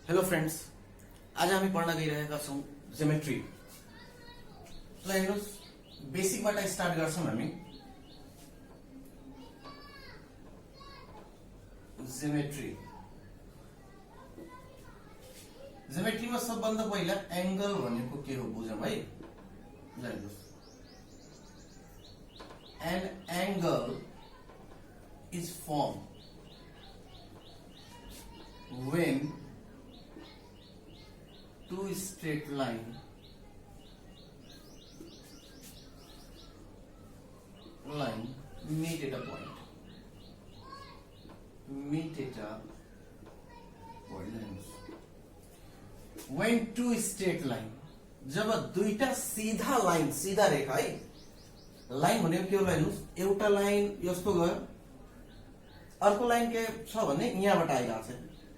Hello friends, आज हामी पढ्न गइरहेका छौं ज्योमेट्री। ल हेर्नुस्, बेसिकबाट स्टार्ट गर्छौं हामी। ज्योमेट्रीमा सबभन्दा पहिला एंगल भनेको के हो बुझौं है। ल हेर्नुस्, an angle is formed when two straight line meet at a point. When two straight line, जब दुईटा सीधा लाइन, सीधा रेखा है, लाइन भनेको के हो हेर्नुस्, एउटा लाइन यस्तो गयो, अर्को लाइन के छ भने यहाँबाट आइरहेछ।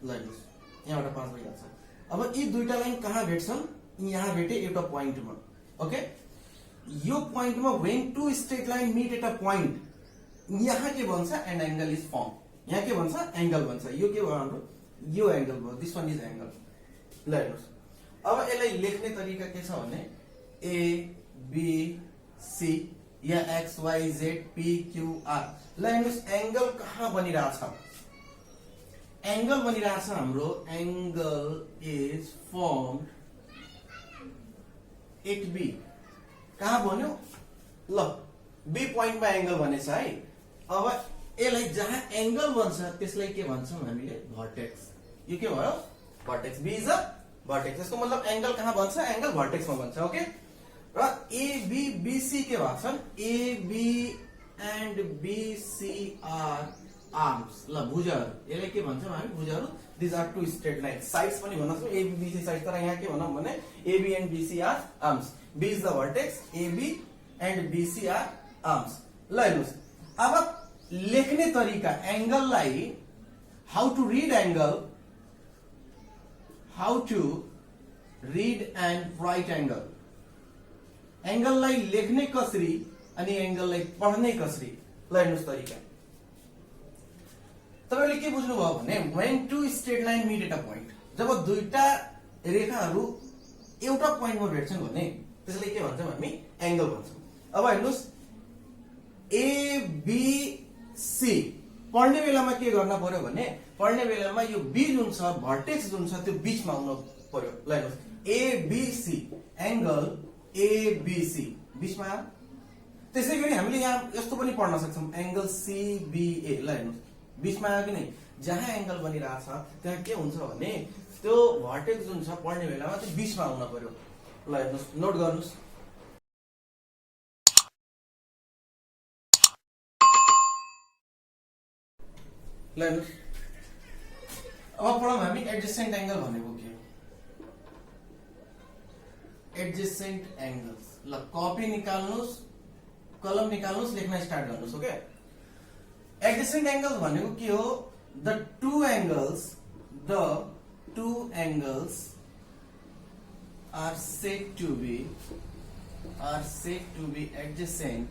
ल हेर्नुस्, यहाँबाट पास भइरहेछ। अब यी दुईटा लाइन कहाँ भेट्छन्? यहाँ भेटे एउटा पोइन्टमा। ओके, यो पोइन्टमा when two straight line meet at a point, यहाँ के भन्छ? An angle is formed. यहाँ के भन्छ? एंगल भन्छ। यो के भयो हाम्रो? यो एंगल भयो। This one is angle. ल हेर्नुस्, अब यसलाई लेख्ने तरिका के छ भने ए बी सी या X Y Z P Q R. ल हेर्नुस्, एंगल कहाँ बनिरहेछ? एंगल बनिरहेछ हाम्रो। Angle is formed at B. कहाँ बन्यो? ल बी पोइन्टमा एंगल बनेछ है। अब यसलाई जहाँ एंगल बन्छ त्यसलाई के भन्छौं हामीले? भर्टेक्स। यो के भयो? Vertex. B is a vertex. यसको मतलब एंगल कहाँ बन्छ? एंगल भर्टेक्समा बन्छ। ओके, र ए बी बी सी के भन्छन्? A B and B C are arms. ल भुजाहरु, यसलाई के भन्छौं हामी? भुजाहरु। This are two straight line. Sides पनि भन्न सक्छौं, A B B C side. तर यहाँ के भनौं भने A B and B C are arms. B is the vertex, A B and B C are arms. ल हेर्नुस्, अब लेख्ने तरिका एंगललाई, how to read angle, how to read and right angle. एंगललाई लेख्ने कसरी अनि एंगललाई पढ्ने कसरी? ल हेर्नुस् तरिका। तपाईले के बुझ्नु भयो भने when two straight line meet at a point, जब दुईटा रेखाहरू एउटा पोइन्टमा भेट्छन् भने त्यसलाई के भन्छौं हामी? एंगल भन्छौं। अब हेर्नुस्, ए बी सी पढ्ने बेलामा के गर्न पर्यो भने, पढ्ने बेलामा यो बी जुन छ, भर्टेक्स जुन छ, त्यो बीचमा आउनु पर्यो। ल हेर्नुस्, A B C, angle A B C बीचमा आयो। त्यसैगरी हामीले यहाँ यस्तो पनि पढ्न सक्छौं, एंगल सी बी ए। ल हेर्नुस्, बीचमा आयो कि नै? जहाँ एंगल बनिरहेछ त्यहाँ के हुन्छ भने त्यो भर्टेक्स जुन छ पढ्ने बेलामा त्यो बीचमा आउन पर्यो। ल हेर्नुस्, नोट गर्नुस्। ल हेर्नुस्, अब पढौं हामी एडजेसेंट एंगल भनेको के हो? Adjacent angles. ल कपी निकाल्नुस्, कलम निकाल्नुस्, लेख्न स्टार्ट गर्नुस्। ओके, एडजेसेंट एंगल भनेको के हो? The two angles are said to be adjacent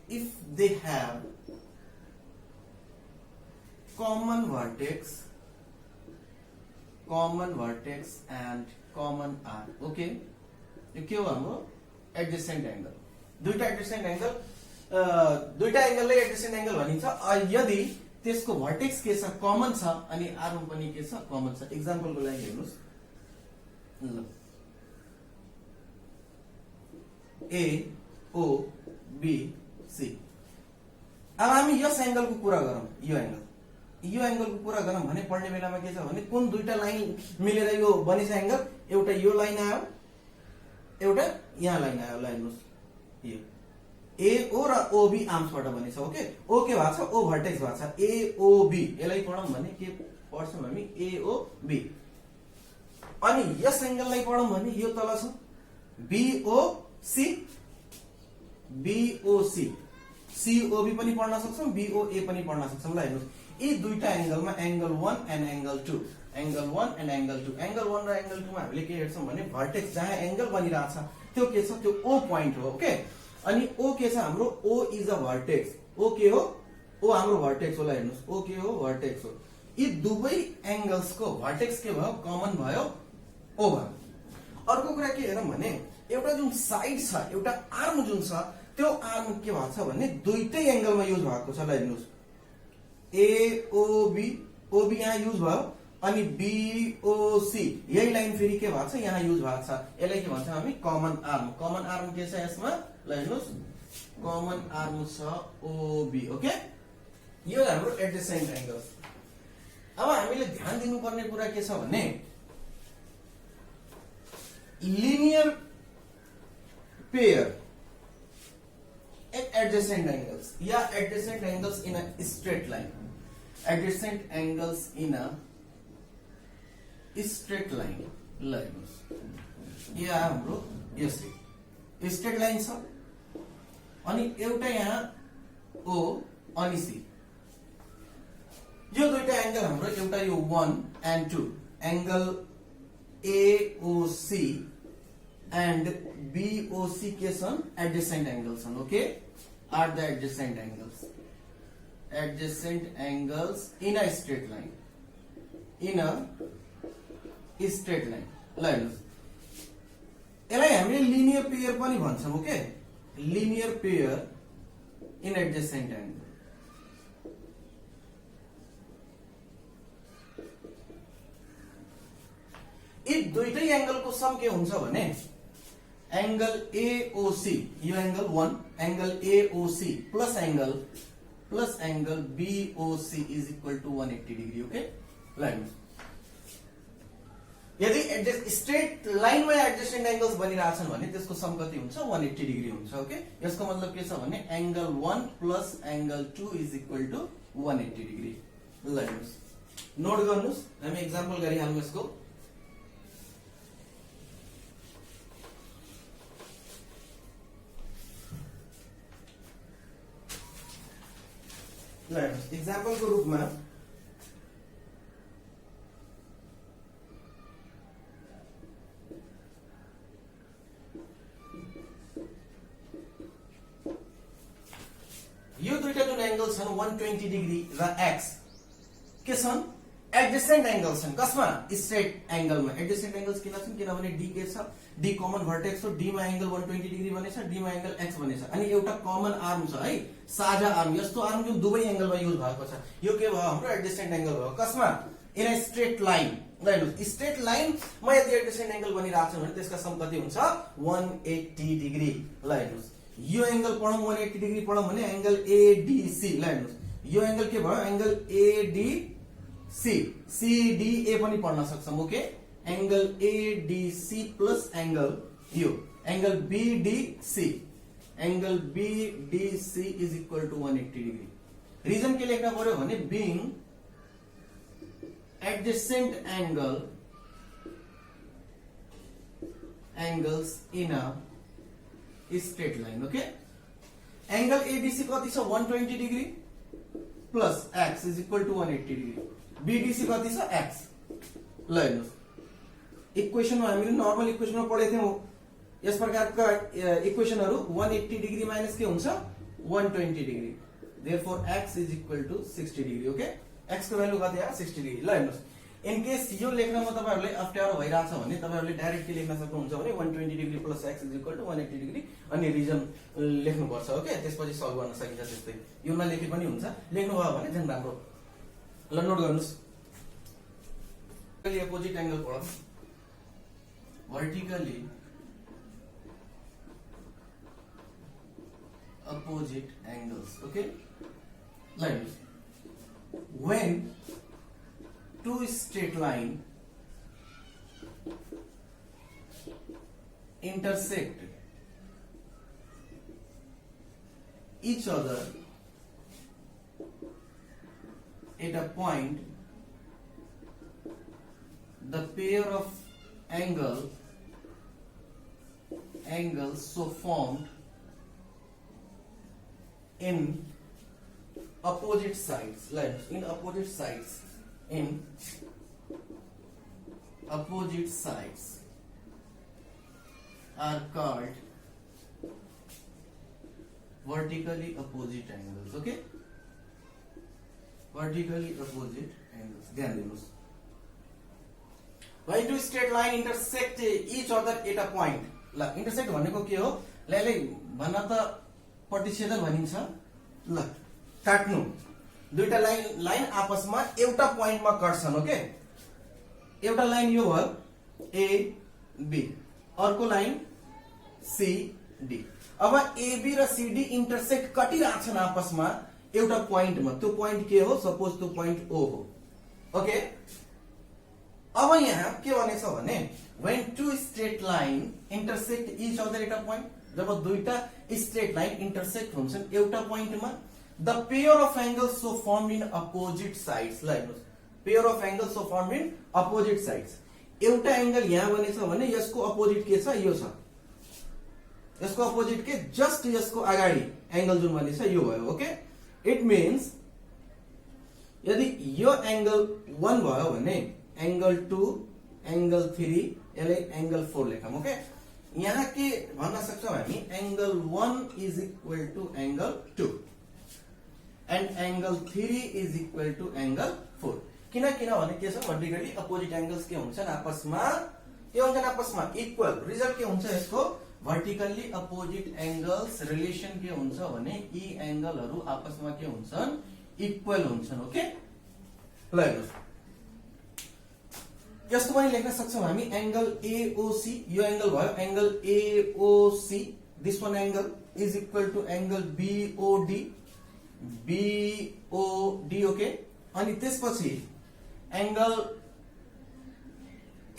if they have common vertex and common arc. Okay, यो के हो हाम्रो? Adjacent angle. दुईटा एडजेसेंट एंगल, दुईटा एंगललाई एडजेसेंट एंगल भनिन्छ यदि त्यसको भर्टेक्स के छ? कमन छ, अनि आर्म पनि के छ? कमन छ। एक्जाम्पलको लागि हेर्नुस्, ल ए ओ बी सी। अब हामी यस एंगलको कुरा गरौँ, यो एंगलको कुरा गरौँ भने पढ्ने बेलामा के छ भने कुन दुईटा लाइन मिलेर यो बनेछ एंगल? एउटा यो लाइन आयो, एउटा यहाँ लाइन आयो। ल हेर्नुस्, यो ए ओ र ओ बी आर्म्सबाट बनेछ। ओके, ओ के भएको छ? ओ भर्टेक्स भएको छ। ए ओ बी, यसलाई पढौँ भने के पढ्छौँ हामी? ए ओ बी। अनि यस एंगललाई पढौँ भने यो तल छ बी ओ सी, सीओबी पनि पढ्न सक्छौं, बीओए पनि पढ्न सक्छौं। ल हेर्नुस्, यी दुईटा एंगलमा angle 1 and angle 2, angle 1 and angle 2, angle 1 र एंगल 2 मा हामीले के हेर्छौं भने भर्टेक्स जहाँ एंगल बनिरहेछ त्यो के छ? त्यो ओ पोइन्ट हो। ओके, अनि ओ के छ हाम्रो? O is a vertex. O के हो? ओ हाम्रो भर्टेक्स होला, हेर्नुस् ओ के हो, भर्टेक्स हो। यी दुवै एंगल्स को भर्टेक्स के भयो, कमन भयो, ओ भयो। अर्को कुरा के हेरौं भने एउटा जुन साइड छ, एउटा आर्म जुन छ, त्यो आर्म के भएको छ भने दुईटै एंगलमा युज भएको छ। ल हेर्नुस् एओबी, ओबी यहाँ युज भयो, अनि बीओसी यही लाइन फेरि के भएको छ, यहाँ युज भएको छ। यसलाई के भन्छ हामी, कमन आर्म। कमन आर्म के छ यसमा, ल हेर्नुस् कमन आर्म छ ओबी। ओके, यो हाम्रो एडजेसेन्ट एंगल्स। अब हामीले ध्यान दिनुपर्ने कुरा के छ भने linear pair at adjacent angles या adjacent angles in a straight line, adjacent angles in a straight line. ल हेर्नुस् यो हाम्रो यसरी स्ट्रेट लाइन छ, अनि एउटा यहाँ ओ अनि सी, यो दुईटा एंगल हाम्रो एउटा यो 1 and 2 angle AOC and BOC के छन्, एडजेसेंट एंगल्स छन्। Okay, are the adjacent angles, adjacent angles in a straight line, in a straight line. ल हेर्नुस् यसलाई हामीले लिनियर पेयर पनि भन्छौं। Okay, linear pair in adjacent angle. यी दुईटै एंगल को सम के हुन्छ भने एंगल AOC, यो angle 1 angle AOC plus angle BOC is equal to 180 degree. Okay, line यदि स्ट्रेट लाइन में एडजेसेंट एंगल्स बनिरहेछन् भने त्यसको सम कति हुन्छ, 180 डिग्री हुन्छ। ओके, यसको मतलब के छ भने angle 1 plus angle 2 is equal to 180 degree. ल हेर्नुस् नोट गर्नुस्, हामी एक्जाम्पल गरिहालौं यसको। एग्जाम्पल को रूप में यो दुईटा जुन एंगल छन् 120 डिग्री र एक्स के छन्, एडजेसेंट एंगल्स छन्। कसमा, स्ट्रेट एंगल में। एडजेसेंट एंगल्स किन छन् किनभने डी के छ, डी कमन भर्टेक्स हो, डी मा एंगल 120 डिग्री बनेछ, डी मा एंगल एक्स बनेछ, अनि एउटा कमन आर्म छ है, साझा आर्म। यस्तो आर्म जुन दुवै एंगलमा युज भएको छ, यो के भयो, हाम्रो एडजेसेंट एंगल भयो। कसमा, इन अ स्ट्रेट लाइन। ल हेर्नुस् स्ट्रेट लाइन मा यदि एडजेसेंट एंगल बनिरहेछ भने त्यसका सम कति हुन्छ, 180 डिग्री। ल हेर्नुस् यो एंगल पढौं 180 डिग्री पढौं भने एंगल ADC। ल हेर्नुस् यो एंगल के भयो, एंगल ADC, CDA पनि पढ्न सक्छौं। Okay, angle ADC plus angle यो angle BDC, angle BDC is equal to 180 degree. Reason के लेख्न पर्यो भने being adjacent angles in a straight line. Okay, angle ADC कति छ, 120 degree plus x is equal to 180 degree. BDC कति छ, x. ल हेर्नुस् इक्वेशन में हामीले नर्मल इक्वेशन में पढेको थियौं, यस प्रकारका इक्वेशनहरु 180 डिग्री माइनस के हुन्छ, 120 degree. Therefore x is equal to 60 degree. Okay, x को भ्यालु कति आयो, 60 डिग्री। ल हेर्नुस् इन केस यो लेख्नमा तपाईहरुले अप्ठ्यारो भइराछ भने तपाईहरुले डाइरेक्ट के लेख्न सक्नुहुन्छ भने 120 degree plus x is equal to 180 degree अनि रिजन लेख्नु पर्छ। ओके, त्यसपछि सल्भ गर्न सकिन्छ। त्यस्तै यो नलेखे पनि हुन्छ, लेख्नु भयो भने झन् राम्रो। ल नोट गर्नुस् अपोजिट एंगल पढौं, vertically opposite angles. Okay, like when two straight line intersect each other at a point, the pair of angles so formed in opposite sides, like in opposite sides are called vertically opposite angles. Okay, vertically opposite angles. ध्यान दिनुहोस्, when two straight line intersect each other at a point. ल intersect भनेको के हो? ल भन्न त प्रतिच्छेदन भनिन्छ। ल काट्नु, दुईटा लाइन आपसमा एउटा पोइन्टमा कट्छन्। ओके, एउटा लाइन यो भयो ए बी, अर्को लाइन सी डी। अब ए बी र सी डी इंटरसेक्ट कटिरहेछन् आपसमा एउटा पोइन्टमा। त्यो पोइन्ट के हो? सपोज त्यो पोइन्ट ओ हो। ओके, अब यहाँ के भनेछ भने when two straight line intersect each other at a point, जब दुईटा स्ट्रेट लाइन इंटरसेक्ट हुन्छन् एउटा पोइन्टमा, the pair of angles so formed in opposite sides. ल हेर्नुस्, pair of angles so formed in opposite sides. एउटा एंगल यहाँ बनेछ भने यसको अपोजिट के छ? यो छ। यसको अपोजिट के? जस्ट यसको अगाडि एंगल जुन बनेछ यो भयो। ओके, इट मीन्स यदि यो एंगल 1 भयो भने एंगल 2, एंगल 3, यसलाई एंगल 4 लेखौं। ओके, यहाँ के भन्न सक्छौं हामी? Angle 1 is equal to angle 2 and angle 3 is equal to angle 4। किनभने के छ? वर्टिकली अपोजिट एंगल्स के हुन्छन् आपसमा? के हुन्छन् आपसमा? इक्वल। रिजल्ट के हुन्छ यसको? वर्टिकली अपोजिट एंगल्स रिलेसन के हुन्छ भने यी एंगलहरु आपसमा के हुन्छन्? इक्वल हुन्छन्। ओके, ल हेर्नुस्, यस्तो पनि लेख्न सक्छौं हामी एंगल एओसी। यो एंगल भयो angle AOC, this one angle is equal to angle BOD, BOD. Okay, अनि त्यसपछि angle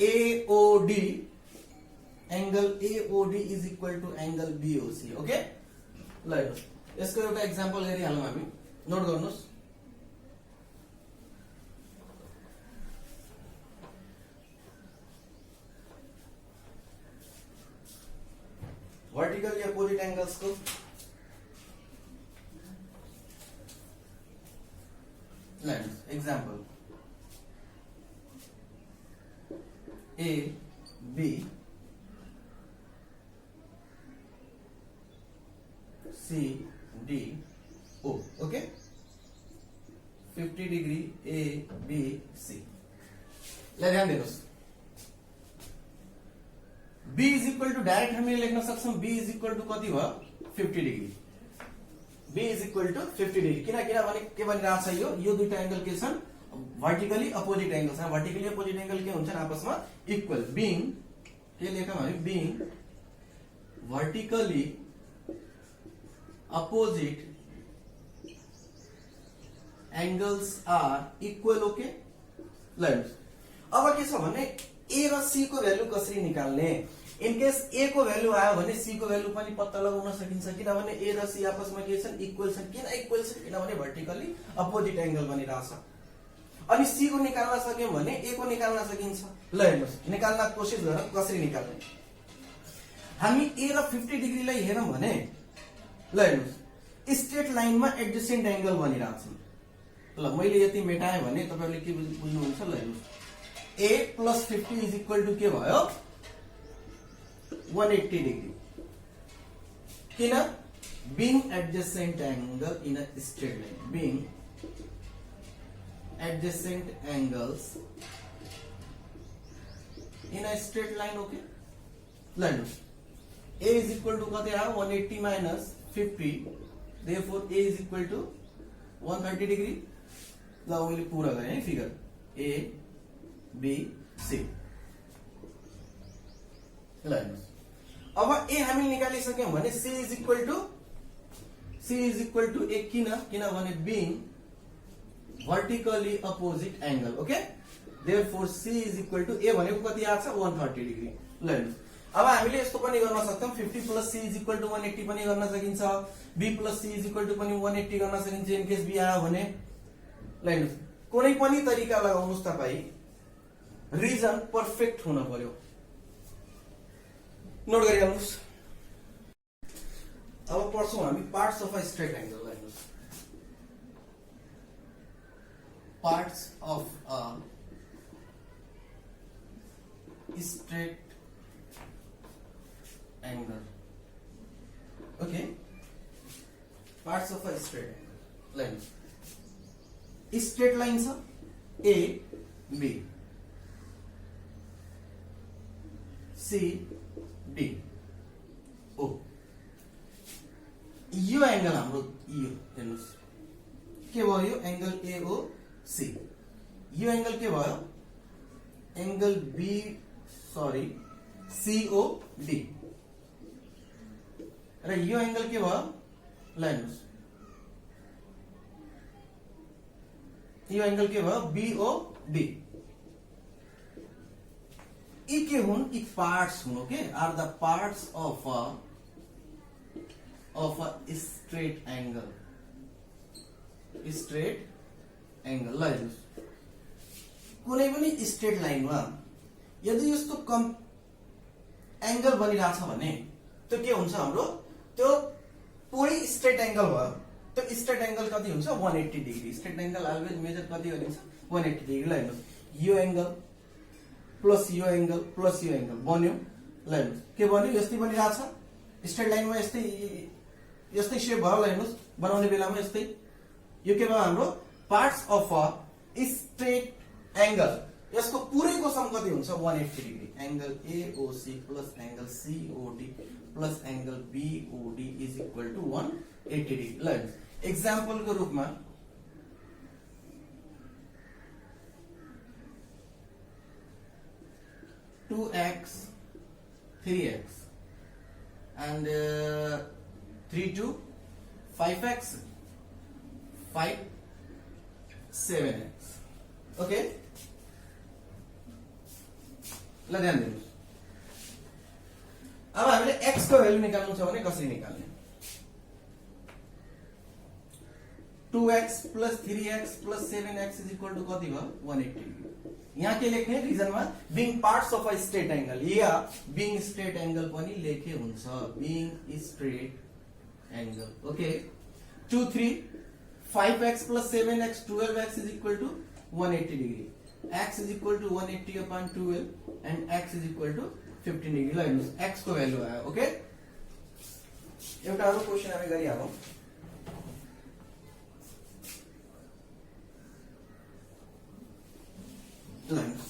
AOD, angle AOD is equal to angle BOC. Okay, ल हेर्नुस्, यसको एउटा एक्जाम्पल हेरिहालौं हामी, नोट गर्नुस्। वर्टिकली अपोजिट एंगल्स को example A B C D O. Okay, 50 degree A B C. ध्यान दिनुहोस्, B is equal to direct हामीले लेख्न सक्छौं B इज इक्वल टू कति भयो? 50 degree. B is equal to 50 degree. किनभने के भनिरहेछ यो दुईटा एंगल के छन्? वर्टिकली अपोजिट एंगल छन्। वर्टिकली अपोजिट एंगल के हुन्छन् आपसमा? इक्वल। बीइङ के लेखौं हामी? Being vertically opposite angles are equal. Okay, ल हेर्नुस्, अब के छ भने ए र सी को भ्यालु कसरी निकाल्ने? इनकेस ए को भ्यालु आयो भने सी को भ्यालु पनि पत्ता लगाउन सकिन्छ। किनभने ए र सी आपसमा के छन्? इक्वल छन्। किन इक्वल छन्? किनभने वर्टिकली अपोजिट एंगल बनिरहेछ। अनि सी को निकाल्न सक्यौं भने ए को निकाल्न सकिन्छ। ल हेर्नुस्, निकाल्न कोशिश गरौँ कसरी निकाल्ने। हामी ए र 50 डिग्रीलाई हेरौं भने ल हेर्नुस्, स्ट्रेट लाइनमा एडजेसेन्ट एंगल बनिरहेछ। ल मैले यति मेटाएँ भने तपाईहरुले के बुझ्नुहुन्छ? ल हेर्नुस्, a plus 50 is equal to के भयो? 180 डिग्री। किन? being adjacent angle in a straight line, being adjacent angles in a straight line. okay, ल हेर्नुस्, a is equal to कति आयो? 180 minus 50, therefore a is equal to 130 degree. ल मैले पूरा गरेँ है फिगर a B C। ल हेर्नुस्, अब ए हामी निकालिसक्यौं भने C is equal to A. किनभने being vertically opposite angle. Okay, therefore C is equal to A भनेको कति आछ? 130 डिग्री। ल हेर्नुस्, अब हामीले यस्तो पनि गर्न सक्छौं 50 plus C is equal to 180 पनि गर्न सकिन्छ, B plus C is equal to पनि 180 गर्न सकिन्छ इन केस B आयो भने। ल हेर्नुस्, कुनै पनि तरिका लगाउनुस् तपाई, रिजन परफेक्ट हुन पर्यो। नोट गरिहाल्नुस्। अब पढ्छौं हामी parts of a straight angle. हेर्नुस्, parts of a straight angle. Okay, parts of a straight angle. ल हेर्नुस्, स्ट्रेट लाइन छ A B C D O यो एंगल हाम्रो यो हेर्नुस् के भयो यो एंगल एओ सी यो एंगल के भयो angle B sorry CO D र यो एंगल के भयो ल हेर्नुस् यो एंगल के भयो बीओ डी यी के हुन् यी पार्ट्स हुन् okay are the parts of a straight angle ल हेर्नुस् कुनै पनि स्ट्रेट लाइनमा यदि यस्तो कम एंगल बनिरहेछ भने त्यो के हुन्छ हाम्रो त्यो पुरै स्ट्रेट एंगल भयो त्यो स्ट्रेट एंगल कति हुन्छ 180 degree straight angle always measure कति गरिन्छ 180 डिग्री ल हेर्नुस् यो एंगल प्लस यो एंगल बन्यो ल हेर्नुस् के बन्यो यस्तै बनिरहेछ स्ट्रेट लाइनमा यस्तै शेप भयो ल हेर्नुस् बनाउने बेलामा यस्तै यो के भयो हाम्रो parts of a straight angle यसको पुरैको सम कति हुन्छ 180 degree angle AOC plus angle COD plus angle BOD is equal to 180 degree ल एक्जाम्पल को रूपमा two x 3x and 3 to 5x 5 7x okay ल ध्यान दिनुस् अब हामीले x को भ्यालु निकाल्नु छ भने कसरी निकाल्ने 2x plus 3x plus 7x is equal to कति भयो 180 डिग्री यहाँ के लेख्ने रिजनमा being parts of a straight angle या बीइङ स्ट्रेट एंगल पनि लेखे हुन्छ being straight angle okay 2 3 5x plus 7x 12x is equal to 180 degree x is equal to 180 upon 12 and x is equal to 15 degree ल हेर्नुस् x को value आयो okay एउटा अरु क्वेशन हामी गरिहालौं ल हेर्नुस्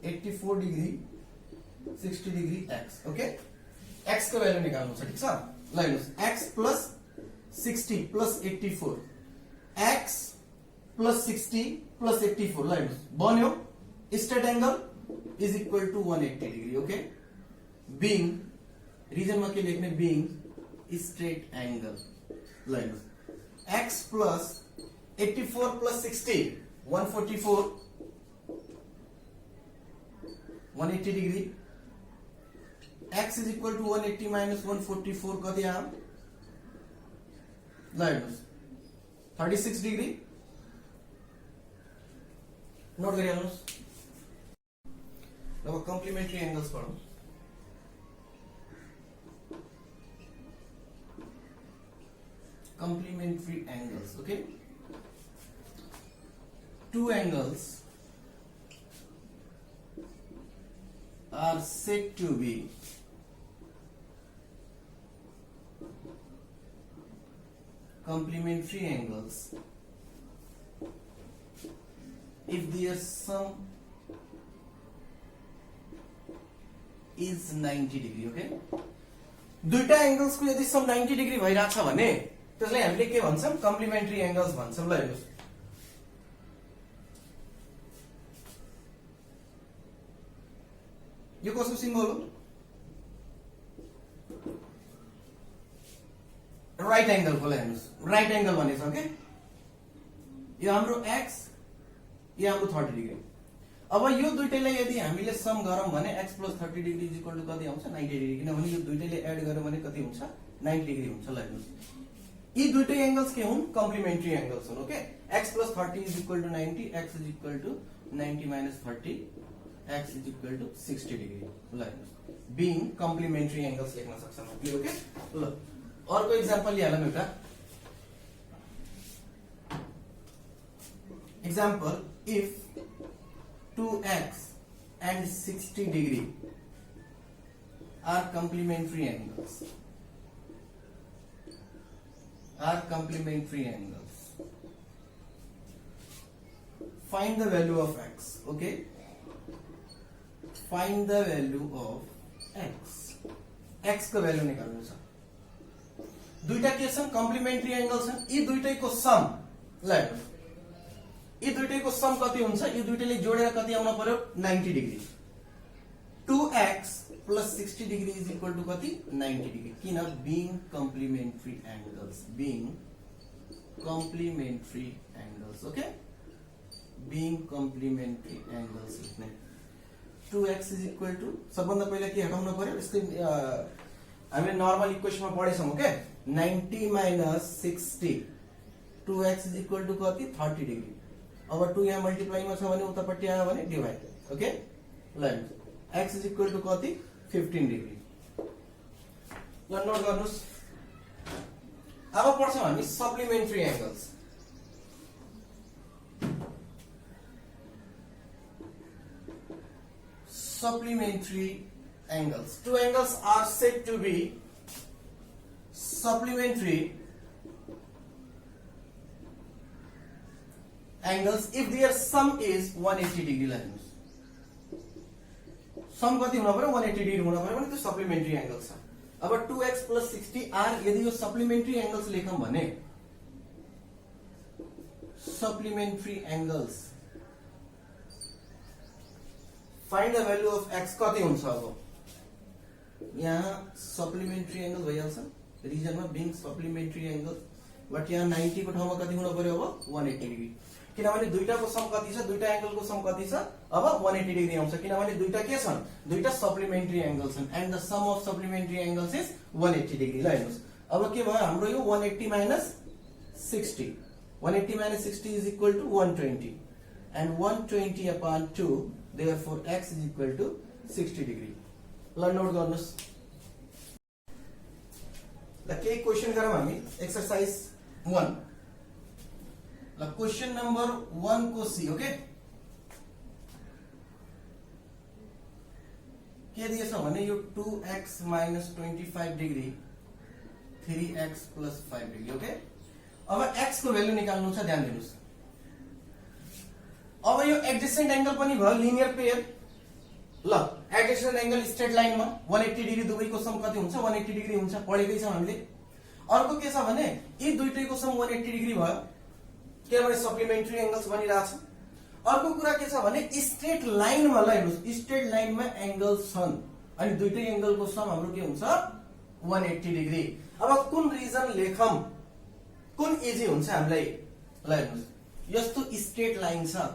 84 degree 60 degree x okay x को भ्यालु निकाल्नु छ ठीक छ ल हेर्नुस् x plus 60 plus 84 x plus 60 plus 84 ल हेर्नुस् बन्यो straight angle is equal to 180 degree okay being रिजनमा के लेख्ने बीइङ स्ट्रेट एंगल ल हेर्नुस् x plus 84 plus 60 144 180 degree x is equal to 180 minus 144 कति आयो ल हेर्नुस् 36 डिग्री नोट गरिहाल्नुस् अब कम्प्लिमेन्ट्री एंगल्स पढौं complementary angles okay two angles are said to be complementary angles if their sum is 90 degree okay दुईटा एंगल्स को यदि सम 90 डिग्री भइराछ भने त्यसलाई हामीले के भन्छौं कम्प्लिमेन्ट्री एंगल्स भन्छौं ल हेर्नुस् यो कसको सिम्बल हो राइट एंगल को हेर्नुस् राइट एंगल भनेछ के यो हाम्रो x यो हाम्रो 30 डिग्री अब यो दुईटैलाई यदि हामीले सम गरौँ भने x + 30 degree is equal to कति आउँछ 90 डिग्री किनभने यो दुईटैले एड गर्यो भने कति हुन्छ 90 डिग्री हुन्छ ल हेर्नुस् यी दुईटै एंगल्स के हुन् कम्प्लिमेन्ट्री एंगल्स हुन् okay x + 30 is equal to 90 x is equal to 90 - 30 x is equal to 60 degree ल हेर्नुस् बीइङ कम्प्लिमेन्ट्री एंगल्स लेख्न सक्छौं हामीले ओके ल अर्को एक्जाम्पल लिहालौं एउटा example if 2x and 60 degree are complementary angles. Are complementary angles. Find the value of x. Okay. Find the value of x. x को value निकाल्नु छ. दुईटा के छन् कम्प्लिमेन्ट्री एंगल छन्. यी दुईटैको सम ल हेर्नुस्. यी दुईटैको सम कति हुन्छ? यी दुईटैले जोडेर कति आउन पर्यो? 90 degree. 2x plus 60 degree is equal to कति? 90 degree. किन? being complementary angles. Being complementary angles. Okay? Being complementary angles लेख्ने. 2x is equal to सबभन्दा पहिला के हटाउन पर्यो? यसको हामीले normal इक्वेसनमा पढेछौं. Okay? 90 minus 60. 2x is equal to कति? 30 degree. अब 2 यहाँ मल्टिप्लाई मा छ भने उतापट्टि आयो भने डिवाइड. ओके? ल x is equal to कति? 15 degree. ल नोट गर्नुस्. अब पढ्छौं हामी supplementary angles. Supplementary angles. Two angles are said to be supplementary angles if their sum is 180 degree lines. Sum कति हुन पर्यो? 180 डिग्री हुन पर्यो भने त्यो सप्लिमेन्ट्री एंगल्स छ. अब 2x plus 60 आर यदि यो सप्लिमेन्ट्री एंगल्स लेखौं भने supplementary angles find the value of x कति हुन्छ? अब यहाँ सप्लिमेन्ट्री एंगल भइहाल्छ रिजनमा बिङ सप्लिमेन्ट्री एंगल. बट यहाँ 90 को ठाउँमा कति हुन पर्यो? अब 180 डिग्री. किनभने दुईटाको सम कति छ? दुईटा एंगलको सम कति छ? अब 180 डिग्री आउँछ. किनभने दुईटा के छन्? दुईटा सप्लिमेन्ट्री एंगल छन् and the sum of supplementary angles is 180 degree. ल हेर्नुस्. अब के भयो हाम्रो यो 180 minus 60. 180 minus 60 is equal to 120 and 120 upon 2. Therefore, x is equal to 60 degree. ल नोट गर्नुस्. ल केही क्वेशन गरौँ हामी. एक्सरसाइज 1. ल क्वेशन नंबर 1 को सी. ओके? के दिएछ भने यो 2x minus 25 degree 3x plus 5 degree. Okay? अब x को भ्यालु निकाल्नु छ. ध्यान दिनुस्. अब यो एडजेसेंट एंगल पनि भयो लिनियर पेयर. ल एडजेसेंट एंगल स्ट्रेट लाइनमा 180 डिग्री दुवैको सम कति हुन्छ? 180 डिग्री हुन्छ. पढेकै छौं हामीले. अर्को के छ भने यी दुईटैको सम 180 डिग्री भयो. किनभने सप्लिमेन्ट्री एंगल्स बनिरहेछ. अर्को कुरा के छ भने स्ट्रेट लाइनमा ल हेर्नुस्. स्ट्रेट लाइनमा एंगल्स छन् अनि दुईटै एंगलको सम हाम्रो के हुन्छ? 180 डिग्री. अब कुन रिजन लेखौं? कुन इजी हुन्छ हामीलाई? ल हेर्नुस्. यस्तो स्ट्रेट लाइन छ.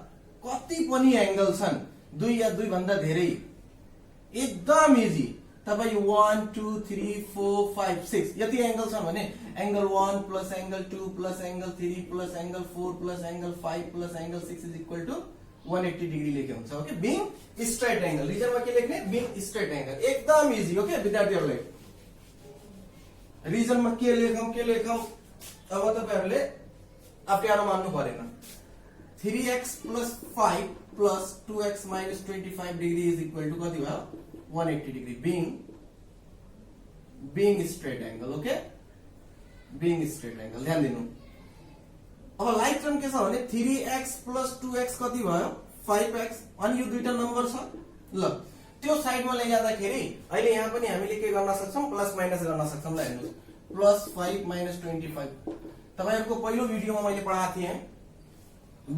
कति पनि एंगल छन्? दुई या दुई भन्दा धेरै. एकदम इजी. तपाई 1 2 3 4 5 6 यति एंगल छन् भने angle 1 plus angle 2 plus angle 3 plus angle 4 plus angle 5 plus angle 6 is equal to 180 degree लेखे हुन्छ. ओके? Being straight angle. रिजनमा के लेख्ने? Being straight angle. एकदम इजी. ओके विद्यार्थीहरुले? रिजनमा के लेखौं? अब तपाईहरुले अप्ठ्यारो मान्नु परेन. 3x plus 5 plus 2x minus 25 degree is equal to कति भयो? 180 degree. Being straight angle. Okay? Being straight angle. ध्यान दिनु. अब लाइक टर्म के छ भने 3x plus 2x कति भयो? 5x. अनि यो दुईटा नम्बर छ. ल त्यो साइडमा लैजाँदाखेरि अहिले यहाँ पनि हामीले के गर्न सक्छौं? प्लस माइनस गर्न सक्छौं. ल हेर्नुस्. Plus 5 minus 25. तपाईहरुको पहिलो भिडियोमा मैले पढाएको थिएँ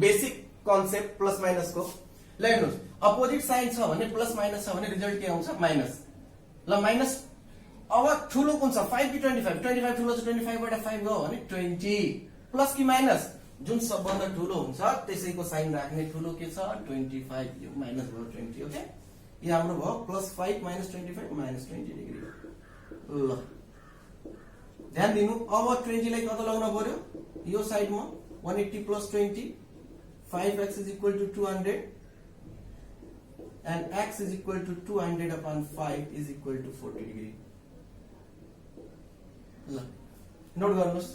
बेसिक कन्सेप्ट प्लस माइनस को. ल हेर्नुस्. अपोजिट साइन छ भने प्लस माइनस छ भने रिजल्ट के आउँछ? माइनस. ल माइनस. अब ठुलो कुन छ? 5 कि 25? 25 ठुलो छ. 25 बाट 5 गयो भने 20. प्लस कि माइनस? जुन सबभन्दा ठुलो हुन्छ त्यसैको साइन राख्ने. ठुलो के छ? 25. यो माइनस भयो 20. ओके? यो हाम्रो भयो प्लस 5 minus 25 minus 20 डिग्री. ल ध्यान दिनु. अब 20 लाई कता लगाउन पर्यो? यो साइडमा 180 plus 20. 5x is equal to 200 and x is equal to 200 upon 5 is equal to 40 degree. ल नोट गर्नुस्.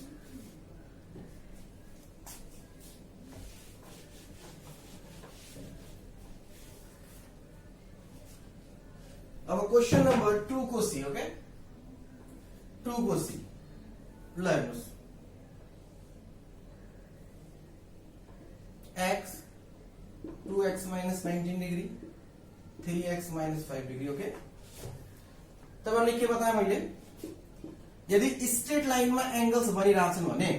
अब क्वेश्चन नंबर 2 को सी ओके 2 को सी ल हेर्नुस् x 2x minus 19 degree 3x minus 5 degree okay तपाईहरुले के बताए मैले यदि स्ट्रेट लाइनमा एंगल्स बनिरहेछन् भने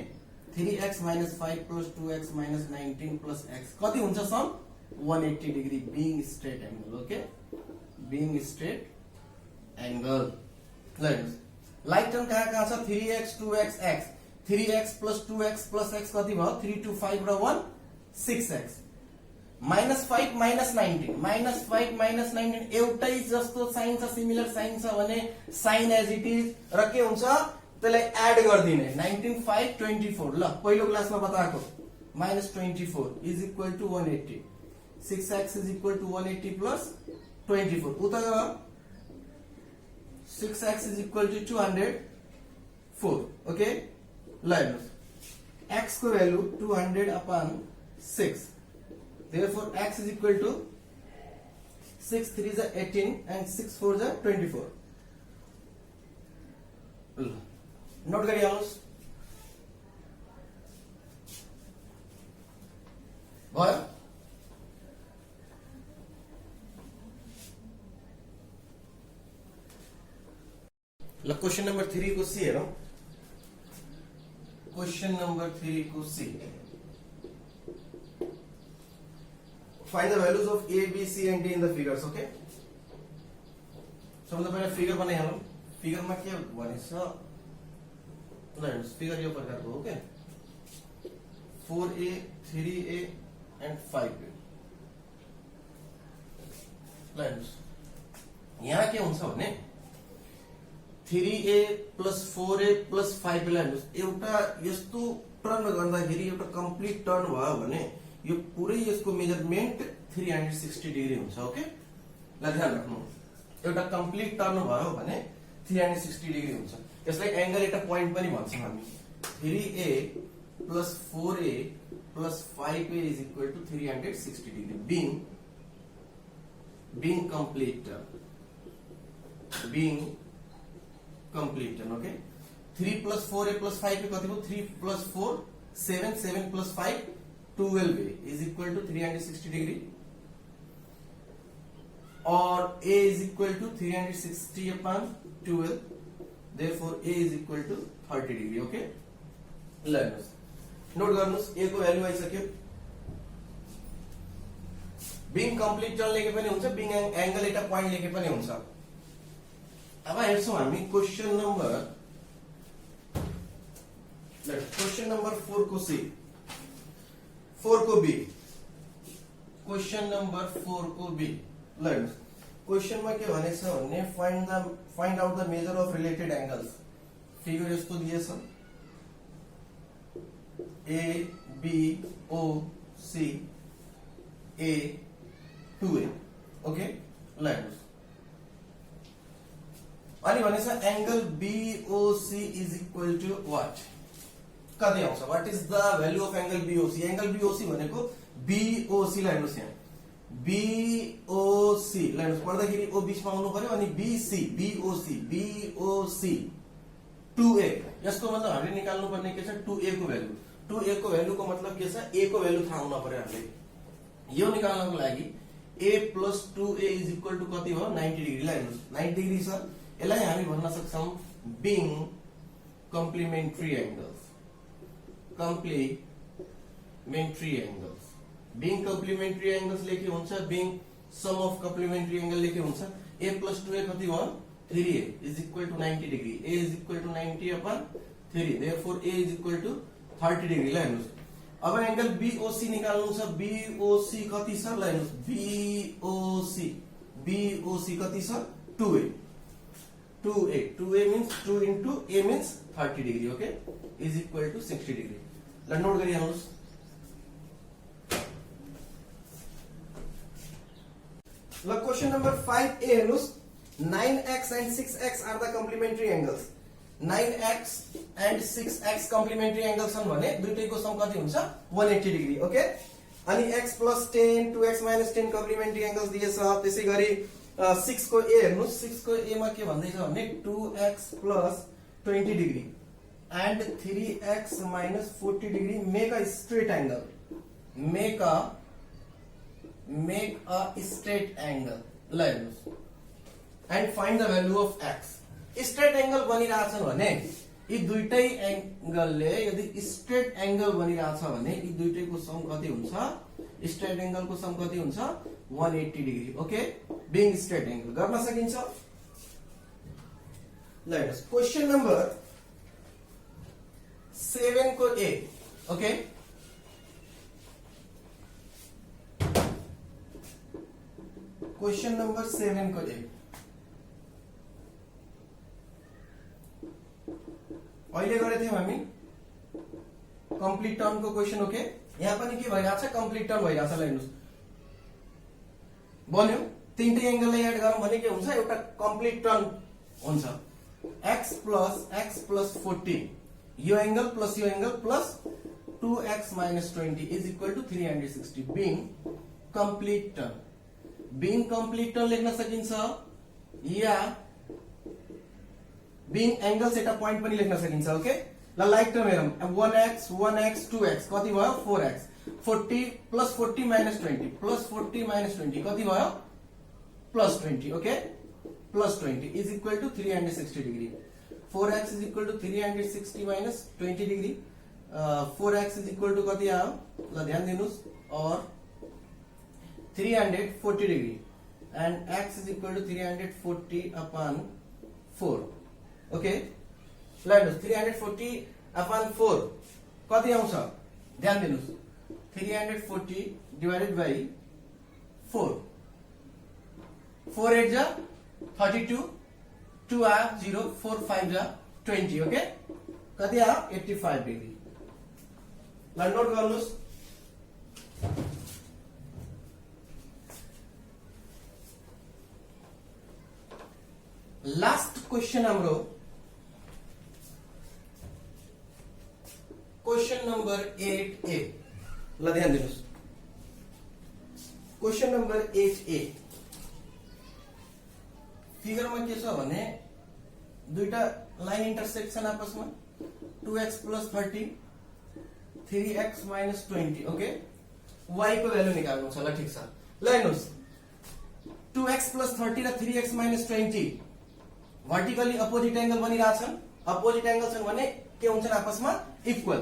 3x minus 5 plus 2x minus 19 plus x कति हुन्छ sum 180 degree being straight angle okay being straight angle like term कहाँ छ 3x 2x x 3x plus 2x plus x कति भयो 3 2 5 र 1 6x -5 -19 -5 -19 एउटै जस्तो साइन छ सिमिलर साइन छ भने साइन एज इट इज र के हुन्छ त्यसलाई एड गरिदिने 19 5 24 ल पहिलो क्लासमा बताएको -24 is equal to 180 6x is equal to 180 plus 24 उता 6x is equal to 204 okay ल हेर्नुस् x को value 200 upon 6 therefore x is equal to 6 3 is 18 and 6 4 is 24 note गरिहाल्नुस् भयो ल क्वेश्चन नंबर 3 को सी हेरौं क्वेश्चन नंबर 3 को C find the values of a b c and d in the figures okay सबभन्दा पहिला figure बनाइहालौं फिगरमा के भनेछ ल हेर्नुस् फिगर यो प्रकारको हो के 4a 3a and 5a ल हेर्नुस् यहाँ के हुन्छ भने 3a plus 4a plus 5a ल हेर्नुस् एउटा यस्तो टर्न गर्दाखेरि एउटा कम्प्लिट टर्न भयो भने यो पुरै यसको मेजरमेन्ट 360 डिग्री हुन्छ ओके ल ध्यान राख्नु एउटा कम्प्लिट टर्न भयो भने 360 डिग्री हुन्छ यसलाई एंगल एट अ पॉइंट पनि भन्छौं हामी 3a plus 4a plus 5a is equal to 360 degree being complete turn okay 3 plus 4a plus 5a कति भयो 3 plus 4 7 7 plus 5 12a is equal to 360 degree or a is equal to 360 upon 12 therefore a is equal to 30 degree okay ल हेर्नुस् note गर्नुस् a को value आइसक्यो being complete turn लेखे पनि हुन्छ being angle at a point लेखे पनि हुन्छ अब हेर्छौं हामी क्वेशन नम्बर 4 को सी 4 को बी क्वेश्चन नंबर 4 को बी ल हेर्नुस् क्वेश्चन में के भनेछ भने find out the measure of related angles figure यस्तो दिएछ A B O C A 2a okay ल हेर्नुस् अनि भनेछ angle BOC is equal to what कति आउँछ what is the value of angle BOC angle BOC भनेको बीओसी लाई हेर्नुस् यहाँ बीओसी लाई हेर्नुस् पढ्दाखेरि ओ बीचमा आउनु पर्यो अनि बीसी बीओसी 2a यसको मतलब हामीले निकाल्नु पर्ने के छ 2a को भ्यालु को मतलब के छ a को भ्यालु थाहा हुन पर्यो हामीले यो निकाल्नको लागि a plus 2a is equal to कति हो 90 डिग्री लाई हेर्नुस् 90 डिग्री छ यसलाई हामी भन्न सक्छौं being complementary angles being complementary angles लेके हुन्छ being sum of complementary angle लेके हुन्छ a plus 2a कति हो 3a is equal to 90 degree a is equal to 90 upon 3 therefore a is equal to 30 degree ल हेर्नुस् अब एंगल BOC निकाल्नु छ BOC कति छ ल हेर्नुस् BOC कति छ 2a means 2 into a means 30 degree okay is equal to 60 degree ल नोट गरिहाल्नुस् ल क्वेशन नंबर 5a हेर्नुस् 9x and 6x are the complementary angles 9x and 6x complementary angles छन् भने दुईटैको सम कति हुन्छ 180 डिग्री ओके अनि x plus 10 2x minus 10 complementary angles दिएछ त्यसैगरी 6 को ए हेर्नुस् 6 को ए मा के भन्दैछ भने 2x + 20 degree and 3x - 40 degree make a straight angle. Make a straight angle. ल हेर्नुस् and find the value of x. Straight angle बनिरहेछन् भने यी दुईटै एंगलले यदि स्ट्रेट एंगल बनिरहेछ भने यी दुईटैको सम कति हुन्छ स्ट्रेट एंगलको सम कति हुन्छ 180 degree okay being straight angle गर्न सकिन्छ ल हेर्नुस् क्वेशन नम्बर 7 को ए ओके क्वेशन नंबर 7 को ए अहिले गरेको थियौं हामी कम्प्लिट टर्म को क्वेशन ओके यहाँ पनि के भइराछ कम्प्लिट टर्म भइराछ ल हेर्नुस् बन्यो तीनटै एंगललाई एड गरौँ भने के हुन्छ एउटा कम्प्लिट टर्म हुन्छ x plus 40 यो angle plus 2x minus 20 is equal to 360 being complete term लेख्न सकिन्छ या being angles एटा पॉइंट पनि लेख्न सकिन्छ ओके ल लाइक टर्म हेरौं 1x 2x कति भयो 4x 40 plus 40 minus 20 plus 40 minus 20 कति भयो plus 20 okay plus 20 is equal to 360 degree 4x is equal to 360 minus 20 degree 4x is equal to कति आयो ल ध्यान दिनुस् और 340 degree and x is equal to 340 upon 4 okay ल हेर्नुस् 340 upon 4 कति आउँछ ध्यान दिनुस् 340 divided by 4 4 8 जा 32 2 आ 0 4 5 जा 20 ओके कति आयो 85 डिग्री ल नोट गर्नुस् लास्ट क्वेशन हाम्रो क्वेशन नंबर 8A ल ध्यान दिनुस् क्वेशन नंबर 8A फिगरमा के छ भने दुईटा लाइन इंटरसेक्सन आपसमा 2x plus 30 3x minus 20 okay y को भ्यालु निकाल्नु छ ल ठीक छ ल हेर्नुस् 2x plus 30 र 3x minus 20 vertically opposite angle बनिरहेछन् अपोजिट एंगल छन् भने के हुन्छन् आपसमा equal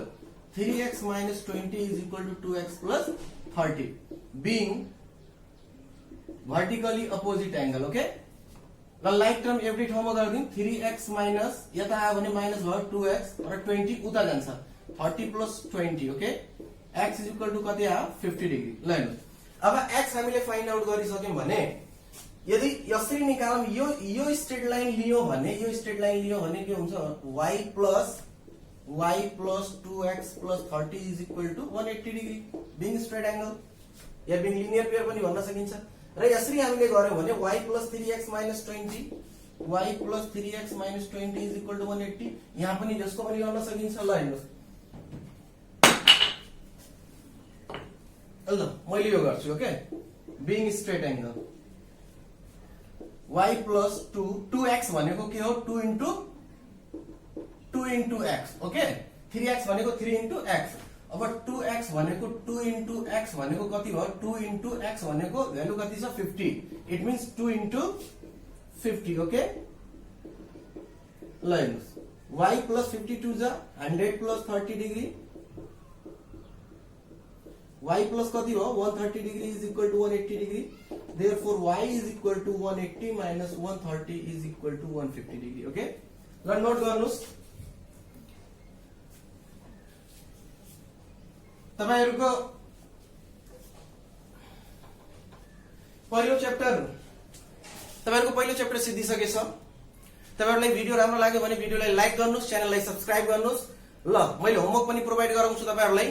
3x minus 20 is equal to 2x plus 30 being vertically opposite angle okay ल लाइक टर्म एभ्री ठाउँमा गर्दिन 3x माइनस यता आयो भने माइनस भयो 2x र 20 उता जान्छ 30 plus 20 okay x is equal to कति आयो 50 डिग्री ल हेर्नुस् अब x हामीले फाइन्ड आउट गरिसक्यौं भने यदि यसरी निकालौं यो स्ट्रेट लाइन लियो भने के हुन्छ y plus 2x plus 30 is equal to 180 degree being straight angle yeah being linear pair पनि भन्न सकिन्छ र यसरी हामीले गर्यौं भने y plus 3x minus 20 is equal to 180 यहाँ पनि यसको पनि गर्न सकिन्छ ल हेर्नुस् ल मैले यो गर्छु okay being straight angle y plus 2x भनेको के हो 2 into x ओके 3x भनेको 3 into x अब 2x भनेको 2 into x भनेको कति भयो 2 into x भनेको भ्यालु कति छ 50 इट मीन्स 2 into 50 ओके ल हेर्नुस् y plus 52 जा 100 plus 30 डिग्री y plus कति हो 130 degree is equal to 180 degree therefore y is equal to 180 minus 130 is equal to 150 degree okay ल नोट गर्नुस् तपाईहरुको पहिलो च्याप्टर सिद्धिसकेछ तपाईहरुलाई भिडियो राम्रो लाग्यो भने भिडियोलाई लाइक गर्नुस् च्यानललाई सब्स्क्राइब गर्नुस् ल मैले होमवर्क पनि प्रोवाइड गराउँछु तपाईहरुलाई